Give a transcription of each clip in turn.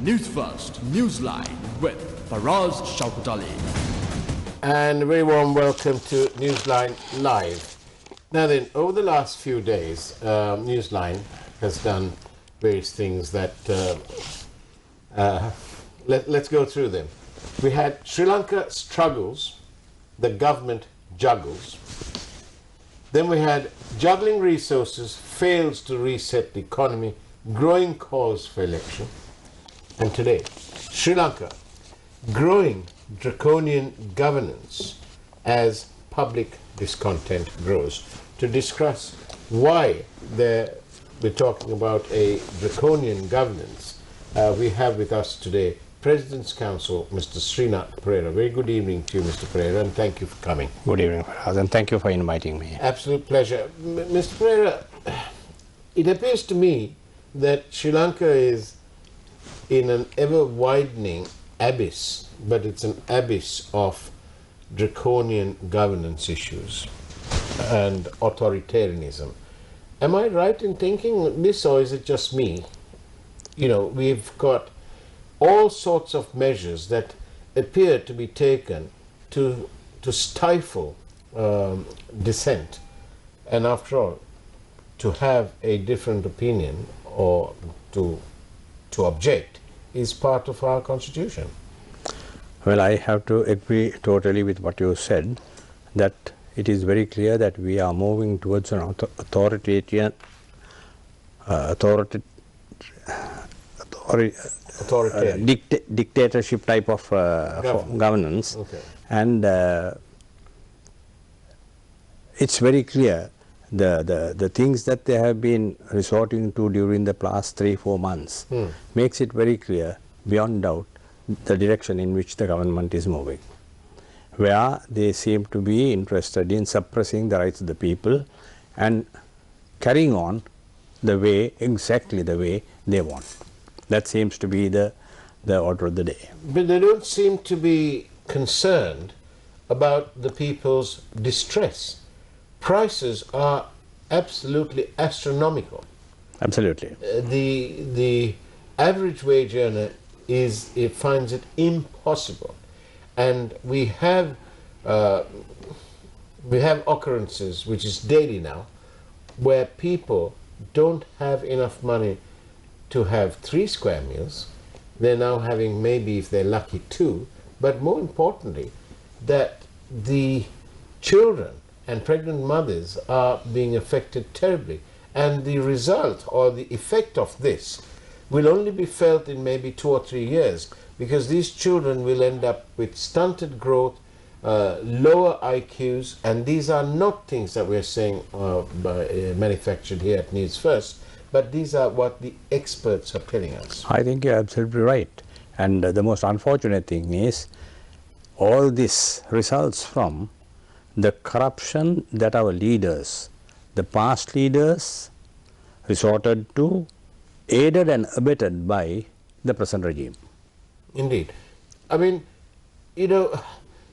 Newsfirst, Newsline with Faraz Shaukat. And a very warm welcome to Newsline Live. Now then, over the last few days, Newsline has done various things that, let's go through them. We had Sri Lanka struggles, the government juggles. Then we had juggling resources, fails to reset the economy, growing calls for election. And today, Sri Lanka, growing draconian governance as public discontent grows. To discuss why we're talking about a draconian governance, we have with us today President's Counsel, Mr. Srinath Perera. Very good evening to you, Mr. Perera, and thank you for coming. Good evening, Faraz, and thank you for inviting me. Absolute pleasure. Mr. Perera, it appears to me that Sri Lanka is in an ever-widening abyss, but it's an abyss of draconian governance issues and authoritarianism. Am I right in thinking this, or is it just me? You know, we've got all sorts of measures that appear to be taken to stifle dissent, and after all, to have a different opinion or to object is part of our constitution. Well, I have to agree totally with what you said, that it is very clear that we are moving towards an authoritarian dictatorship type of governance. Okay. And it's very clear the things that they have been resorting to during the past 3-4 months makes it very clear beyond doubt the direction in which the government is moving, where they seem to be interested in suppressing the rights of the people and carrying on exactly the way they want. That seems to be the order of the day. But they don't seem to be concerned about the people's distress. Prices are absolutely astronomical. Absolutely. The average wage earner finds it impossible, and we have occurrences, which is daily now, where people don't have enough money to have 3 square meals. They're now having, maybe if they're lucky, 2, but more importantly, that the children and pregnant mothers are being affected terribly, and the result or the effect of this will only be felt in maybe 2 or 3 years, because these children will end up with stunted growth, lower IQs, and these are not things that we're saying manufactured here at Newsfirst, but these are what the experts are telling us. I think you're absolutely right. And the most unfortunate thing is all this results from the corruption that our leaders, the past leaders, resorted to, aided and abetted by the present regime. Indeed. I mean, you know,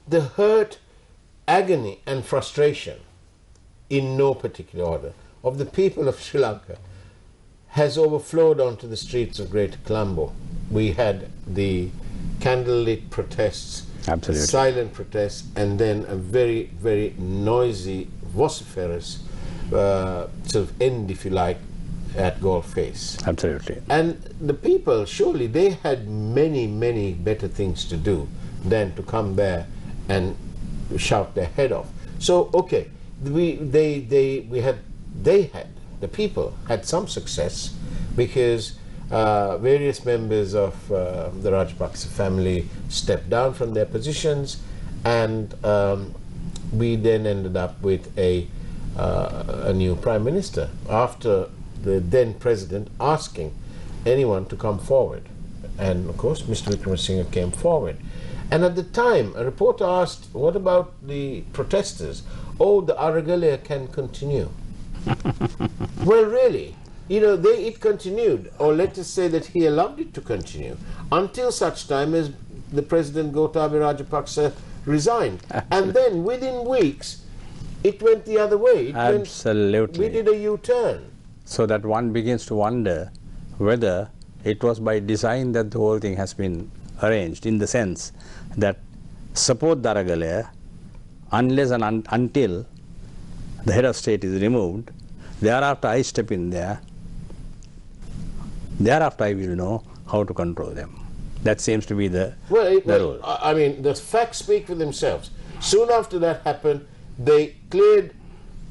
the hurt, agony and frustration, in no particular order, of the people of Sri Lanka has overflowed onto the streets of Greater Colombo. We had the candlelit protests, absolutely, silent protests, and then a very, very noisy, vociferous sort of end, if you like, at Galle Face. Absolutely. And the people, surely they had many, many better things to do than to come there and shout their head off. So, okay, the people had some success, because various members of the Rajapaksa family stepped down from their positions, and we then ended up with a new prime minister after the then president asking anyone to come forward. And of course Mr. Vikramasinghe came forward, and at the time a reporter asked, what about the protesters? Oh, the Aragalaya can continue. Well, really, you know, it continued, or let us say that he allowed it to continue, until such time as the President Gotabaya Rajapaksa resigned. And then within weeks it went the other way. Absolutely. We did a U-turn. So that one begins to wonder whether It was by design that the whole thing has been arranged, in the sense that support Daragalaya, unless and until the head of state is removed, thereafter I step in there, thereafter I will know how to control them. That seems to be the rule. I mean, the facts speak for themselves. Soon after that happened, they cleared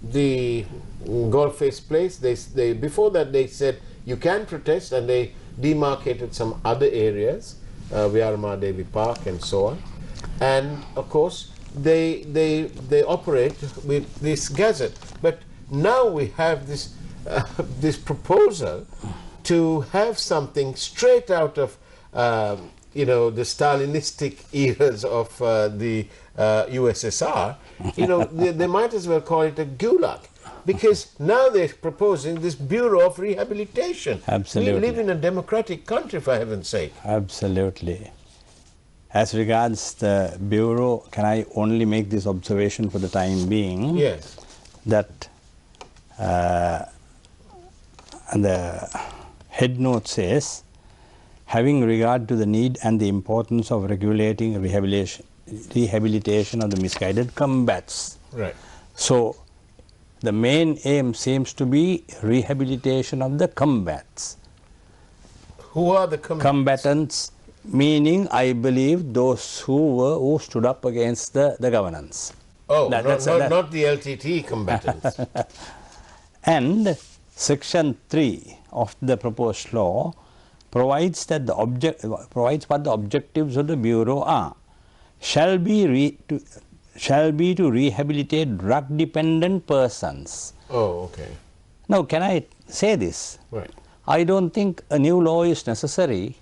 the Golf-Face place. Before that they said you can protest, and they demarcated some other areas, Vyarama Devi Park and so on. And of course they operate with this gazette. But now we have this this proposal to have something straight out of you know, the Stalinistic eras of the USSR. You know, they might as well call it a gulag, because now they're proposing this Bureau of Rehabilitation. Absolutely. We live in a democratic country, for heaven's sake. Absolutely. As regards the Bureau, can I only make this observation for the time being? Yes. That the head note says, having regard to the need and the importance of regulating rehabilitation of the misguided combats. Right. So the main aim seems to be rehabilitation of the combats. Who are the combatants? Combatants, meaning, I believe, those who stood up against the governance. Oh, not the LTT combatants. And Section 3 of the proposed law provides that provides what the objectives of the Bureau are. Shall be to rehabilitate drug-dependent persons. Oh, okay. Now, can I say this? Right. I don't think a new law is necessary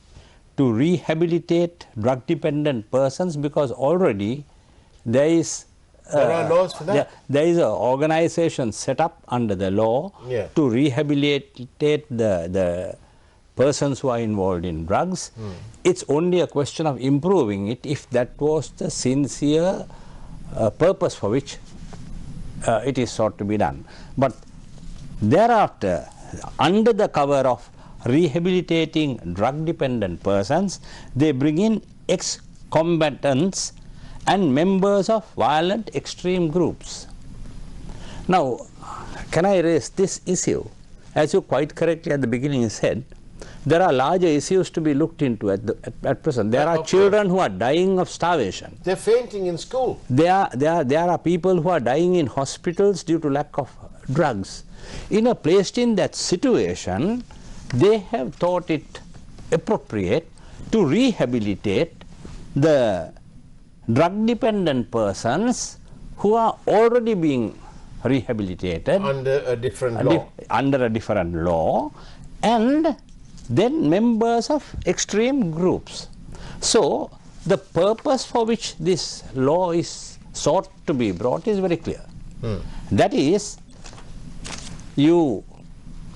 to rehabilitate drug-dependent persons, because already there is there are laws for that. There is an organization set up under the law to rehabilitate the persons who are involved in drugs. It's only a question of improving it, if that was the sincere purpose for which it is sought to be done. But thereafter, under the cover of rehabilitating drug-dependent persons, they bring in ex-combatants and members of violent extreme groups. Now, can I raise this issue? As you quite correctly at the beginning said, there are larger issues to be looked into at present. There are children who are dying of starvation. They're fainting in school. There are people who are dying in hospitals due to lack of drugs. Placed in that situation, they have thought it appropriate to rehabilitate the drug-dependent persons who are already being rehabilitated under a different law. Under a different law, and then members of extreme groups. So the purpose for which this law is sought to be brought is very clear. That is, you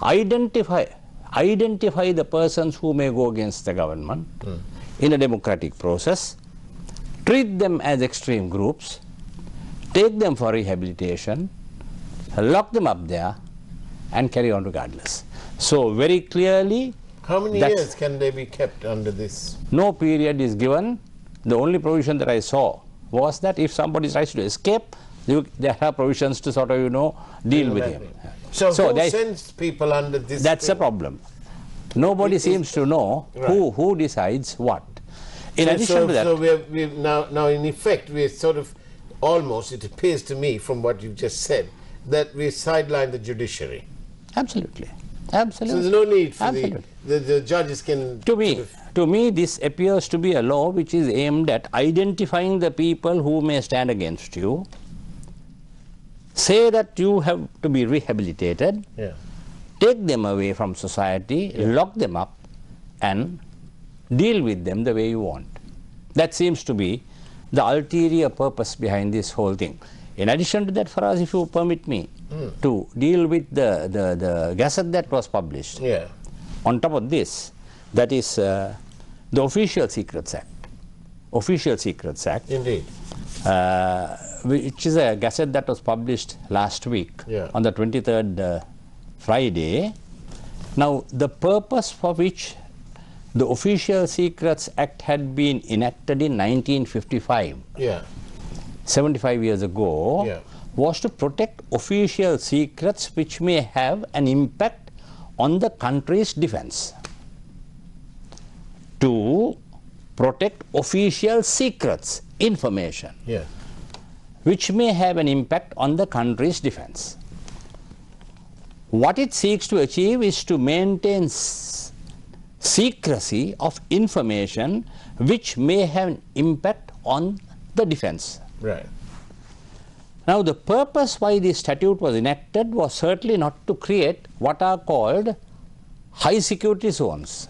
identify the persons who may go against the government in a democratic process, treat them as extreme groups, take them for rehabilitation, lock them up there, and carry on regardless. So very clearly, how many years can they be kept under this? No period is given. The only provision that I saw was that if somebody tries to escape, there are provisions to sort of, deal with him. So who sends people under this? That's a problem. Nobody seems to know who decides what. In addition to that, so we're now in effect we're sort of almost, it appears to me from what you've just said, that we sideline the judiciary. Absolutely. Absolutely. So there's no need for the judges can... To me, this appears to be a law which is aimed at identifying the people who may stand against you, say that you have to be rehabilitated, take them away from society, lock them up, and deal with them the way you want. That seems to be the ulterior purpose behind this whole thing. In addition to that, Faraz, if you permit me to deal with the gazette that was published, on top of this, that is the Official Secrets Act. Official Secrets Act. Indeed. Which is a gazette that was published last week on the 23rd Friday. Now, the purpose for which the Official Secrets Act had been enacted in 1955, 75 years ago, was to protect official secrets which may have an impact on the country's defense. To protect official secrets, information, which may have an impact on the country's defense. What it seeks to achieve is to maintain secrecy of information which may have an impact on the defense. Right. Now, the purpose why this statute was enacted was certainly not to create what are called high security zones.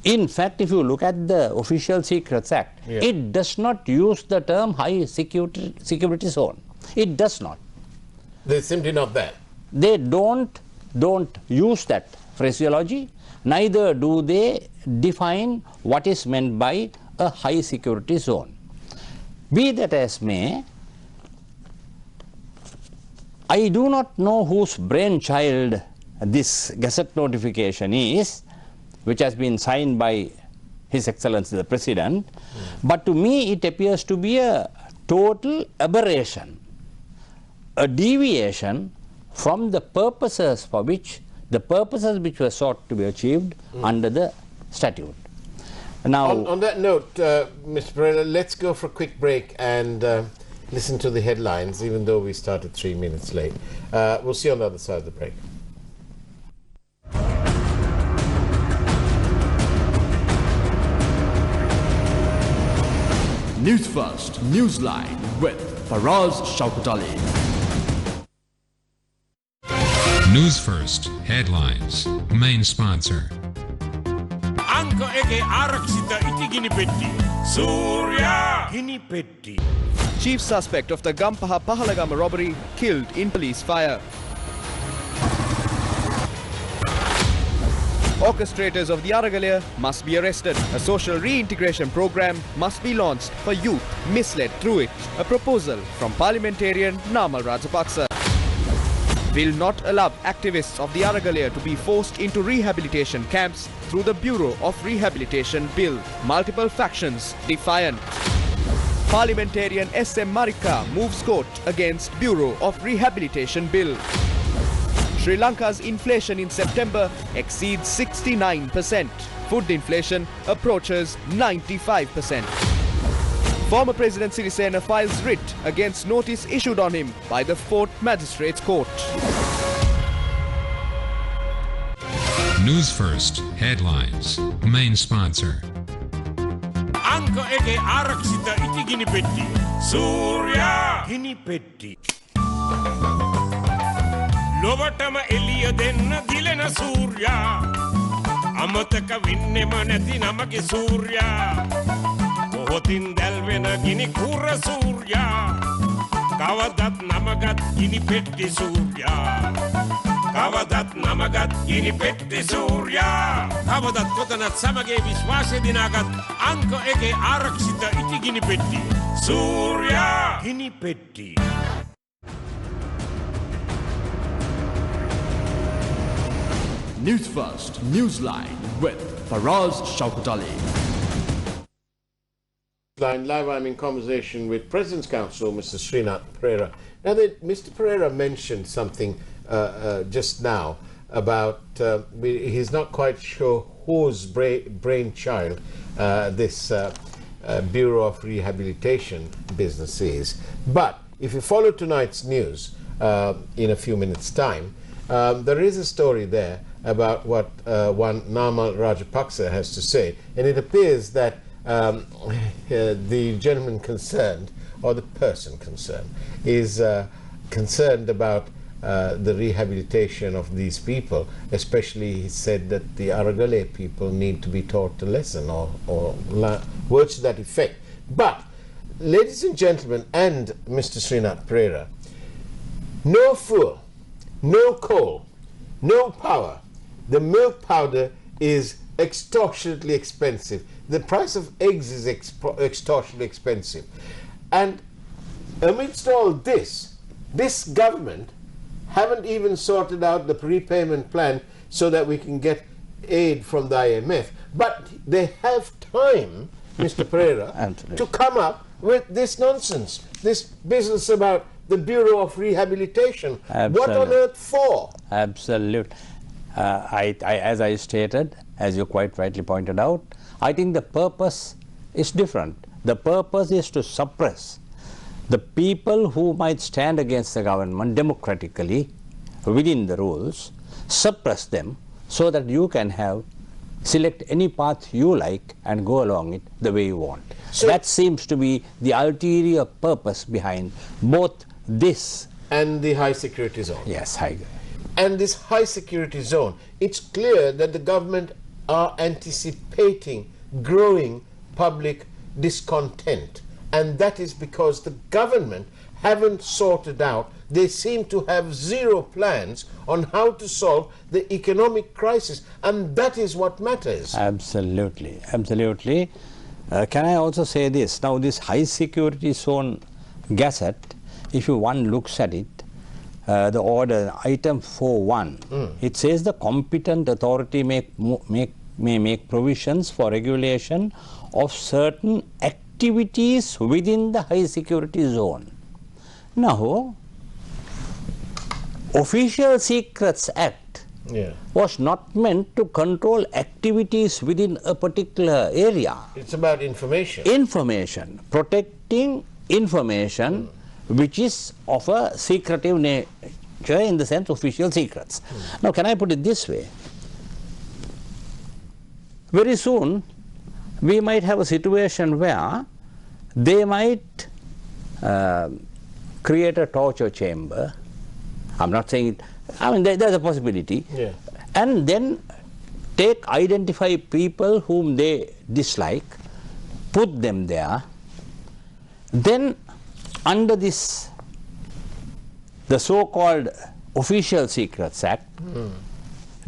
In fact, if you look at the Official Secrets Act, it does not use the term high security zone. It does not. They're simply not there. They don't use that phraseology, neither do they define what is meant by a high security zone. Be that as may, I do not know whose brainchild this Gazette notification is, which has been signed by His Excellency the President, but to me it appears to be a total aberration, a deviation from the purposes for which, which were sought to be achieved under the statute. Now, on that note, Mr. Perera, let's go for a quick break and listen to the headlines, even though we started 3 minutes late. We'll see you on the other side of the break. Newsfirst, Newsline with Faraz Shaukat Ali. Newsfirst headlines. Main sponsor. Anka ege arakshita itigini petti. Surya gini petti. Chief suspect of the Gampaha Pahalagama robbery killed in police fire. Orchestrators of the Aragalaya must be arrested. A social reintegration program must be launched for youth misled through it. A proposal from parliamentarian Namal Rajapaksa. Will not allow activists of the Aragalaya to be forced into rehabilitation camps through the Bureau of Rehabilitation Bill. Multiple factions defiant. Parliamentarian S.M. Marika moves court against Bureau of Rehabilitation Bill. Sri Lanka's inflation in September exceeds 69%. Food inflation approaches 95%. Former President Sirisena files writ against notice issued on him by the 4th Magistrates Court. Newsfirst headlines. Main sponsor. Anka ege arakshita itigini petti. Surya gini petti. Lovatama eliya denna dilena Surya. Amataka vinnema නැති namage Surya. Kohotin dalvena gini kura Surya. Kavadat namagat gini petti Surya. Kavadat namagat gini petti Surya. Kavadat kotanat samage vishwase dinagat. Anka ege arakshita iti gini petti. Surya gini petti. Newsfirst, Newsline with Faraz Shaukat Ali. Live, I'm in conversation with President's Counsel, Mr. Srinath Perera. Now, Mr. Perera mentioned something just now about he's not quite sure whose brainchild this Bureau of Rehabilitation business is. But if you follow tonight's news in a few minutes' time, there is a story there about what one Namal Rajapaksa has to say, and it appears that the gentleman concerned, or the person concerned, is concerned about the rehabilitation of these people. Especially, he said that the Aragalaya people need to be taught a lesson, or words to that effect. But, ladies and gentlemen, and Mr. Srinath Perera, no fuel, no coal, no power. The milk powder is extortionately expensive. The price of eggs is extortionately expensive. And amidst all this government haven't even sorted out the prepayment plan so that we can get aid from the IMF, but they have time, Mr. Perera, Absolutely. to come up with this nonsense, this business about the Bureau of Rehabilitation. What on earth for? Absolutely. As I stated, as you quite rightly pointed out, I think the purpose is different. The purpose is to suppress the people who might stand against the government democratically within the rules, suppress them so that you can select any path you like and go along it the way you want. So that seems to be the ulterior purpose behind both this and the high security zone. Yes, high. And this high security zone, it's clear that the government are anticipating growing public discontent, and that is because the government haven't sorted out, they seem to have zero plans on how to solve the economic crisis, and that is what matters. Absolutely, absolutely. Can I also say this? Now this high security zone gazette, if one looks at it, the order item 4.1, it says the competent authority may make provisions for regulation of certain activities within the high security zone. Now, Official Secrets Act was not meant to control activities within a particular area. It's about information. Information, protecting information which is of a secretive nature in the sense of official secrets. Now, can I put it this way? Very soon, we might have a situation where they might create a torture chamber. I'm not saying it, I mean, there's a possibility. Yeah. And then identify people whom they dislike, put them there, then under this, the so-called Official Secrets Act,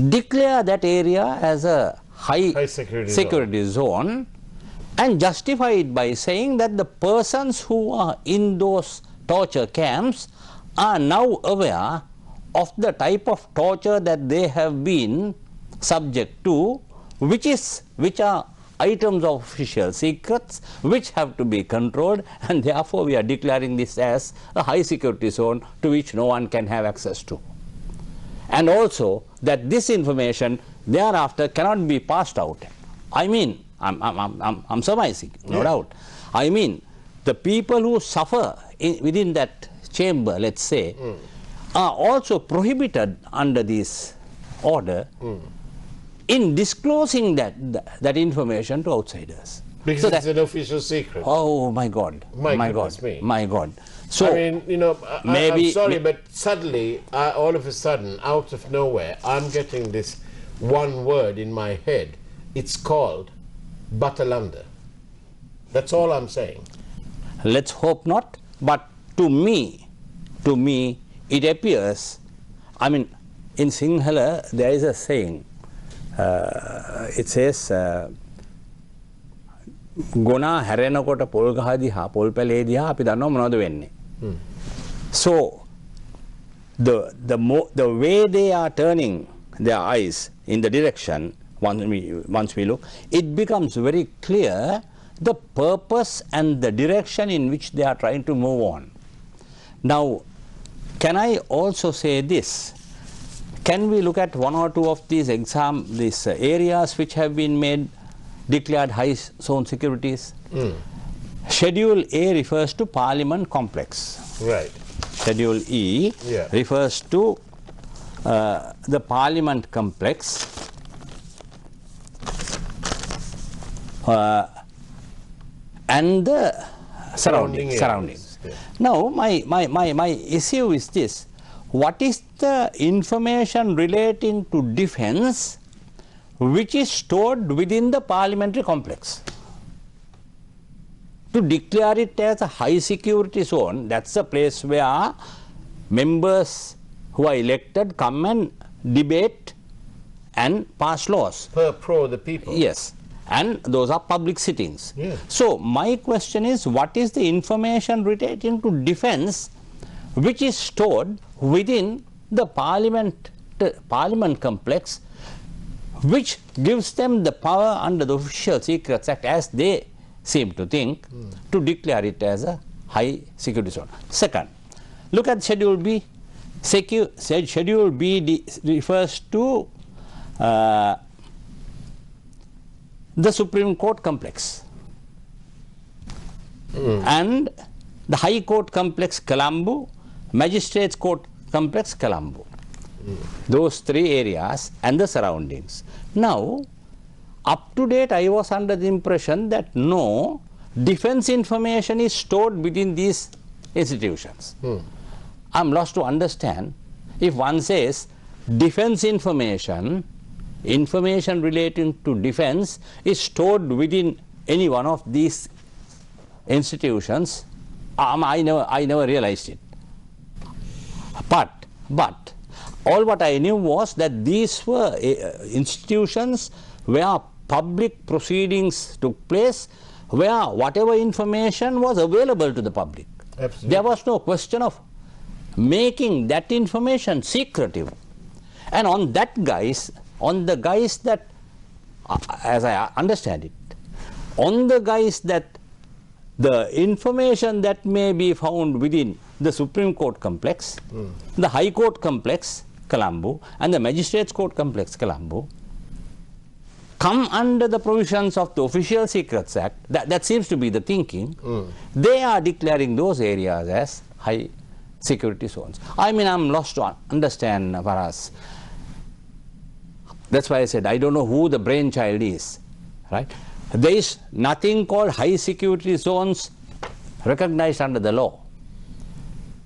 declare that area as a high security zone and justify it by saying that the persons who are in those torture camps are now aware of the type of torture that they have been subject to, which are items of official secrets which have to be controlled, and therefore we are declaring this as a high security zone to which no one can have access to. And also that this information thereafter cannot be passed out. I mean, I'm surmising, no doubt. I mean, the people who suffer within that chamber, let's say, are also prohibited under this order in disclosing that information to outsiders. Because so it's an official secret. Oh my God! My God! My God! So I mean, you know, I'm sorry, but suddenly, all of a sudden, out of nowhere, I'm getting this one word in my head. It's called Batalanda. That's all I'm saying. Let's hope not. But to me, it appears. I mean, in Sinhala there is a saying. It says, "Gona harenakota pol gaha diha pol pele diha api dannawa monawada wenne." So the way they are turning their eyes in the direction once we look, it becomes very clear the purpose and the direction in which they are trying to move on. Now, can I also say this? Can we look at one or two of these areas which have been declared high zone securities? Schedule A refers to Parliament complex. Right. Schedule E refers to the Parliament complex and the surroundings. Yeah. Now, my issue is this. What is the information relating to defense which is stored within the parliamentary complex? To declare it as a high security zone, that's a place where members who are elected come and debate and pass laws. Pro the people. Yes. And those are public sittings. Yeah. So my question is, what is the information relating to defense which is stored within the parliament complex, which gives them the power under the Official Secrets Act, as they seem to think, to declare it as a high security zone. Second, look at Schedule B. Schedule B refers to the Supreme Court complex and the High Court complex Colombo, Magistrates Court complex Colombo. Those three areas and the surroundings. Now, up to date, I was under the impression that no, defense information is stored within these institutions. I'm lost to understand if one says defense information relating to defense is stored within any one of these institutions. I never realized it. But all what I knew was that these were institutions where public proceedings took place, where whatever information was available to the public. Absolutely. There was no question of making that information secretive. And on the guise that, as I understand it, on the guise that the information that may be found within the Supreme Court complex, the High Court complex, Colombo, and the Magistrates Court complex, Colombo, come under the provisions of the Official Secrets Act. That seems to be the thinking. They are declaring those areas as high security zones. I mean, I'm lost to understand, Faraz. That's why I said I don't know who the brainchild is, right? There is nothing called high security zones recognized under the law.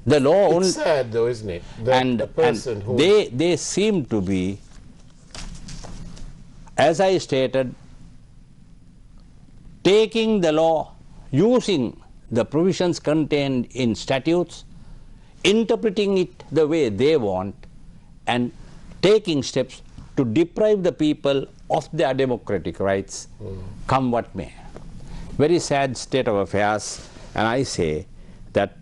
The law only. It's sad though, isn't it? That the person who they seem to be, as I stated, taking the law, using the provisions contained in statutes, interpreting it the way they want, and taking steps to deprive the people of their democratic rights, come what may. Very sad state of affairs, and I say that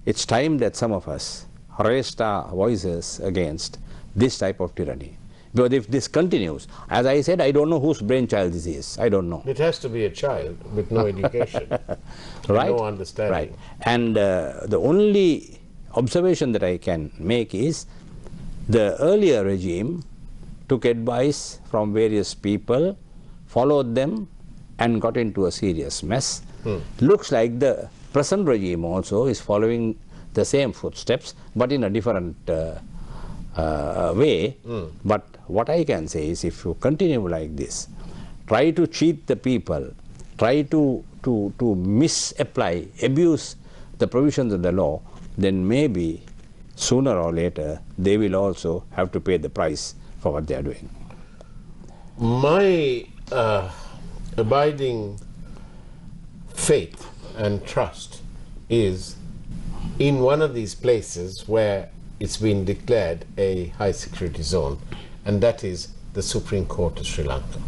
it's time that some of us raised our voices against this type of tyranny. Because if this continues, as I said, I don't know whose brainchild this is. I don't know. It has to be a child with no education, right? no understanding. Right. And the only observation that I can make is the earlier regime took advice from various people, followed them, and got into a serious mess. Looks like the present regime also is following the same footsteps, but in a different way. But what I can say is, if you continue like this, try to cheat the people, try to misapply, abuse the provisions of the law, then maybe sooner or later they will also have to pay the price for what they are doing. My abiding faith and trust is in one of these places where it's been declared a high security zone, and that is the Supreme Court of Sri Lanka.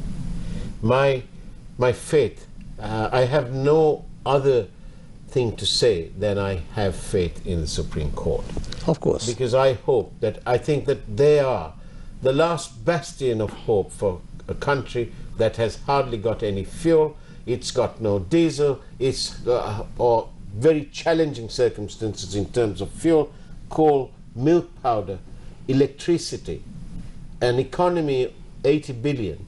My faith, I have no other thing to say than I have faith in the Supreme Court. Of course. Because I think that they are the last bastion of hope for a country that has hardly got any fuel, it's got no diesel, it's or very challenging circumstances in terms of fuel, coal, milk powder, electricity. An economy $80 billion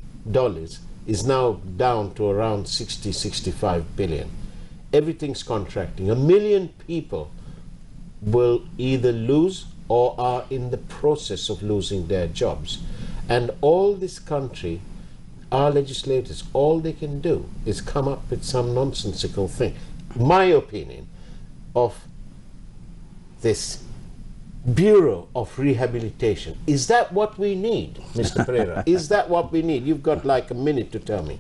is now down to around 60-65 billion. Everything's contracting. 1 million people will either lose or are in the process of losing their jobs. And all this country, our legislators, all they can do is come up with some nonsensical thing. My opinion of this Bureau of Rehabilitation, is that what we need, Mr. Perera? Is that what we need? You've got like a minute to tell me.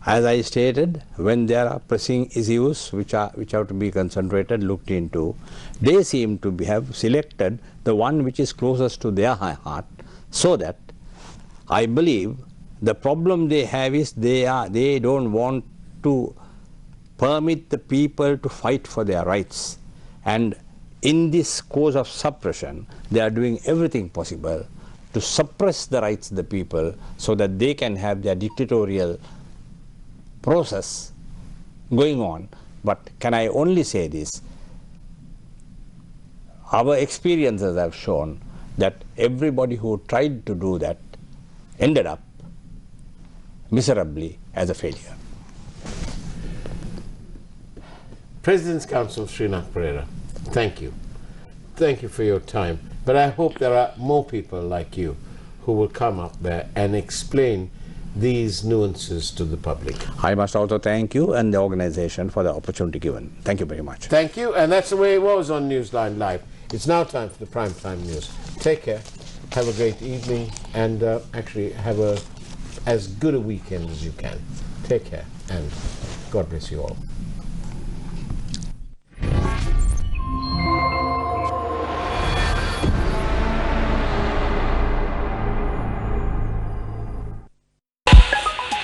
As I stated, when there are pressing issues which have to be concentrated, looked into, they seem to have selected the one which is closest to their heart, so that I believe the problem they have is they don't want to permit the people to fight for their rights. And in this course of suppression, they are doing everything possible to suppress the rights of the people so that they can have their dictatorial process going on. But can I only say this? Our experiences have shown that everybody who tried to do that ended up miserably as a failure. President's Counsel Srinath Perera, thank you. Thank you for your time. But I hope there are more people like you who will come up there and explain these nuances to the public. I must also thank you and the organization for the opportunity given. Thank you very much. Thank you, and that's the way it was on Newsline Live. It's now time for the prime time news. Take care, have a great evening, and actually have as good a weekend as you can. Take care, and God bless you all.